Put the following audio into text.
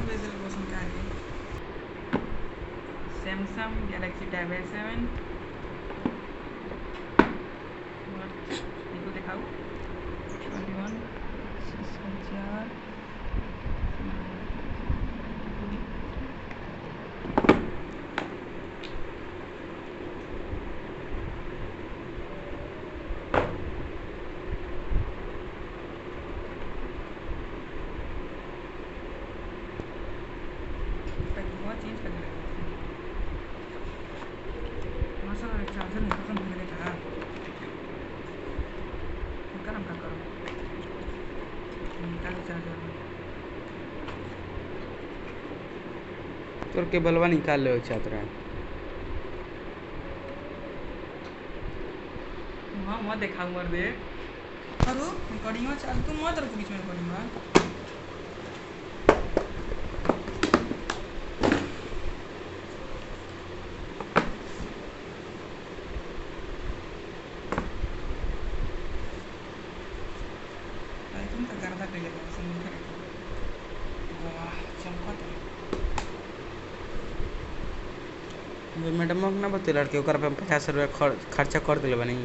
भेज दिल पसंद का सैमसंग गैलेक्सी टैब A7 इसको दिखाओ 21 6000 चेंज कर देगा मासा चार्जर नहीं पसंद मैंने कहा उनका नाम का करो निकाल चार्जर तोर केबलवा निकाल ले चाहत रहा हाँ मत देखा मर दे अरे रिकॉर्डिंग में चाल तू मत रख बीच में रिकॉर्डिंग में तुम तक करता पहले समझ कर वाह चमकत मैडम ना बते लड़के ओकर पे 50 रुपया खर्चा कर दिले बनी